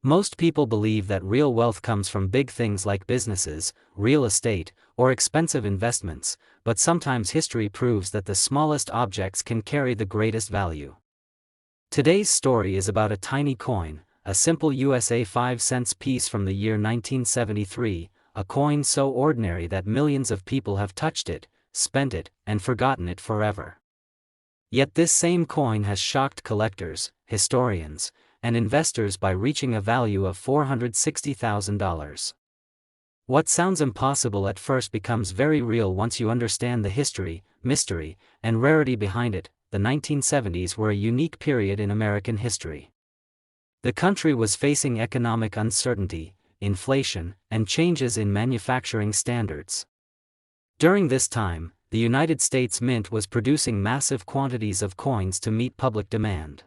Most people believe that real wealth comes from big things like businesses, real estate, or expensive investments, but sometimes history proves that the smallest objects can carry the greatest value. Today's story is about a tiny coin, a simple USA 5-cent piece from the year 1973, a coin so ordinary that millions of people have touched it, spent it, and forgotten it forever. Yet this same coin has shocked collectors, historians, and investors by reaching a value of $460,000. What sounds impossible at first becomes very real once you understand the history, mystery, and rarity behind it. The 1970s were a unique period in American history. The country was facing economic uncertainty, inflation, and changes in manufacturing standards. During this time, the United States Mint was producing massive quantities of coins to meet public demand.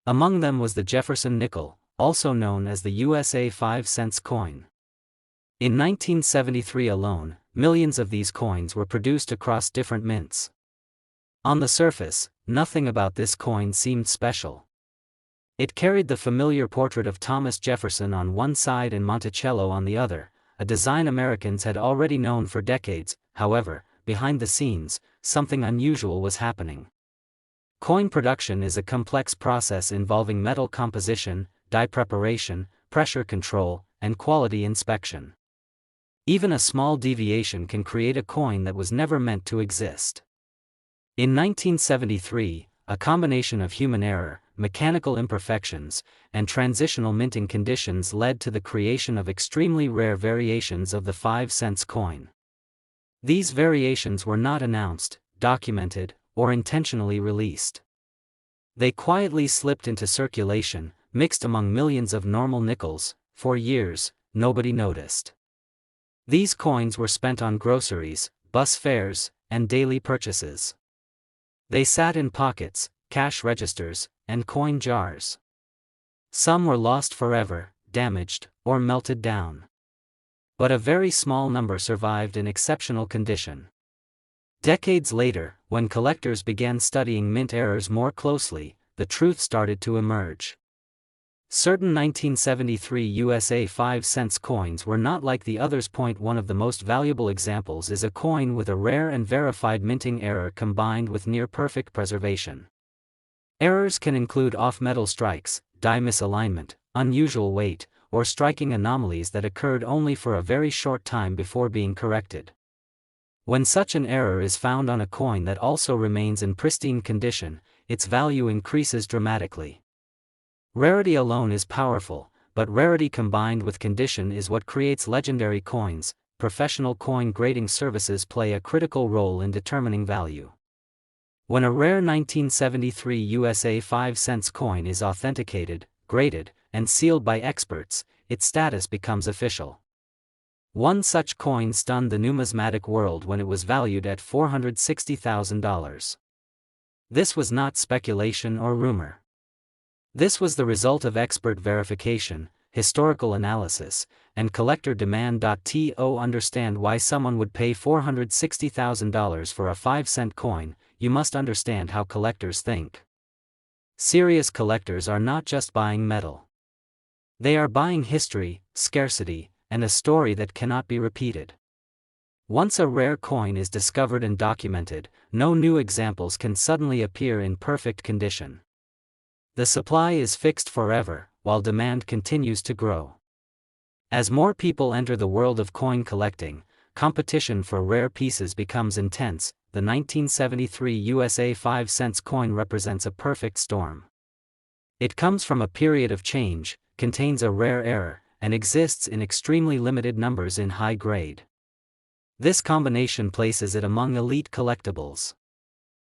Among them was the Jefferson nickel, also known as the USA 5-cent coin. In 1973 alone, millions of these coins were produced across different mints. On the surface, nothing about this coin seemed special. It carried the familiar portrait of Thomas Jefferson on one side and Monticello on the other, a design Americans had already known for decades. However, behind the scenes, something unusual was happening. Coin production is a complex process involving metal composition, die preparation, pressure control, and quality inspection. Even a small deviation can create a coin that was never meant to exist. In 1973, a combination of human error, mechanical imperfections, and transitional minting conditions led to the creation of extremely rare variations of the 5-cent coin. These variations were not announced, documented, or intentionally released. They quietly slipped into circulation, mixed among millions of normal nickels. For years, nobody noticed. These coins were spent on groceries, bus fares, and daily purchases. They sat in pockets, cash registers, and coin jars. Some were lost forever, damaged, or melted down. But a very small number survived in exceptional condition. Decades later, when collectors began studying mint errors more closely, the truth started to emerge. Certain 1973 USA 5-cent coins were not like the others. One of the most valuable examples is a coin with a rare and verified minting error combined with near-perfect preservation. Errors can include off-metal strikes, die misalignment, unusual weight, or striking anomalies that occurred only for a very short time before being corrected. When such an error is found on a coin that also remains in pristine condition, its value increases dramatically. Rarity alone is powerful, but rarity combined with condition is what creates legendary coins. Professional coin grading services play a critical role in determining value. When a rare 1973 USA 5-cent coin is authenticated, graded, and sealed by experts, its status becomes official. One such coin stunned the numismatic world when it was valued at $460,000. This was not speculation or rumor. This was the result of expert verification, historical analysis, and collector demand. To understand why someone would pay $460,000 for a 5-cent coin, you must understand how collectors think. Serious collectors are not just buying metal. They are buying history, scarcity, and a story that cannot be repeated. Once a rare coin is discovered and documented, no new examples can suddenly appear in perfect condition. The supply is fixed forever, while demand continues to grow. As more people enter the world of coin collecting, competition for rare pieces becomes intense. The 1973 USA 5-cent coin represents a perfect storm. It comes from a period of change, contains a rare error, and exists in extremely limited numbers in high grade. This combination places it among elite collectibles.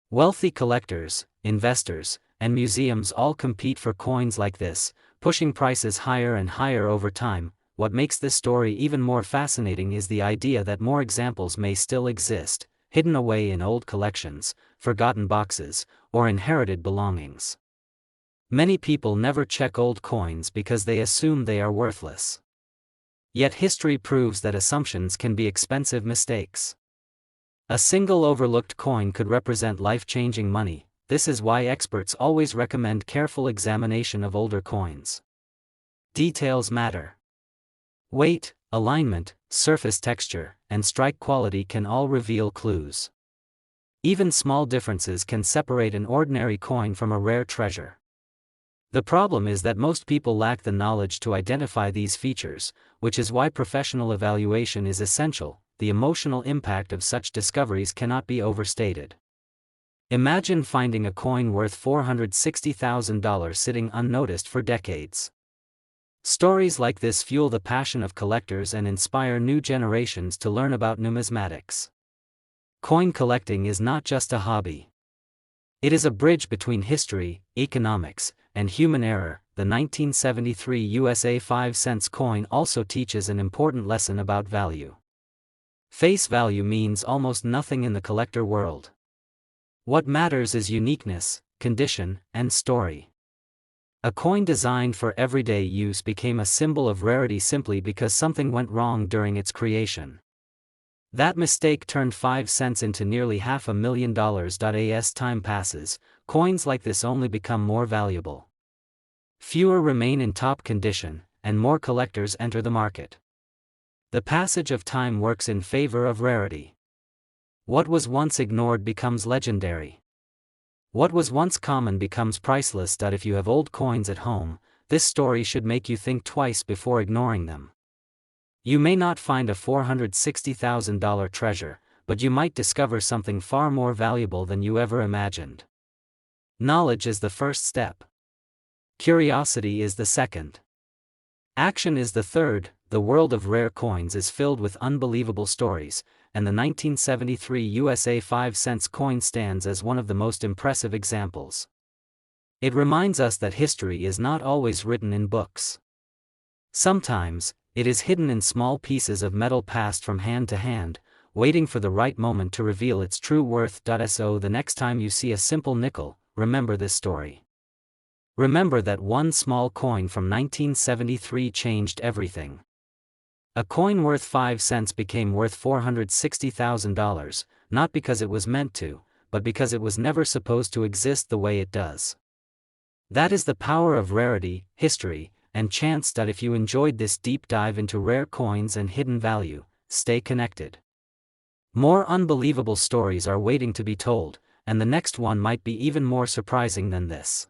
Wealthy collectors, investors, and museums all compete for coins like this, pushing prices higher and higher over time. What makes this story even more fascinating is the idea that more examples may still exist, hidden away in old collections, forgotten boxes, or inherited belongings. Many people never check old coins because they assume they are worthless. Yet history proves that assumptions can be expensive mistakes. A single overlooked coin could represent life-changing money. This is why experts always recommend careful examination of older coins. Details matter. Weight, alignment, surface texture, and strike quality can all reveal clues. Even small differences can separate an ordinary coin from a rare treasure. The problem is that most people lack the knowledge to identify these features, which is why professional evaluation is essential. The emotional impact of such discoveries cannot be overstated. Imagine finding a coin worth $460,000 sitting unnoticed for decades. Stories like this fuel the passion of collectors and inspire new generations to learn about numismatics. Coin collecting is not just a hobby. It is a bridge between history, economics, and human error. The 1973 USA 5-cent coin also teaches an important lesson about value. Face value means almost nothing in the collector world. What matters is uniqueness, condition, and story. A coin designed for everyday use became a symbol of rarity simply because something went wrong during its creation. That mistake turned 5 cents into nearly $500,000. As time passes, coins like this only become more valuable. Fewer remain in top condition, and more collectors enter the market. The passage of time works in favor of rarity. What was once ignored becomes legendary. What was once common becomes priceless. If you have old coins at home, this story should make you think twice before ignoring them. You may not find a $460,000 treasure, but you might discover something far more valuable than you ever imagined. Knowledge is the first step. Curiosity is the second. Action is the third. The world of rare coins is filled with unbelievable stories, and the 1973 USA 5-cent coin stands as one of the most impressive examples. It reminds us that history is not always written in books. Sometimes, it is hidden in small pieces of metal passed from hand to hand, waiting for the right moment to reveal its true worth. So the next time you see a simple nickel, remember this story. Remember that one small coin from 1973 changed everything. A coin worth 5 cents became worth $460,000, not because it was meant to, but because it was never supposed to exist the way it does. That is the power of rarity, history, and chance. If you enjoyed this deep dive into rare coins and hidden value, stay connected. More unbelievable stories are waiting to be told, and the next one might be even more surprising than this.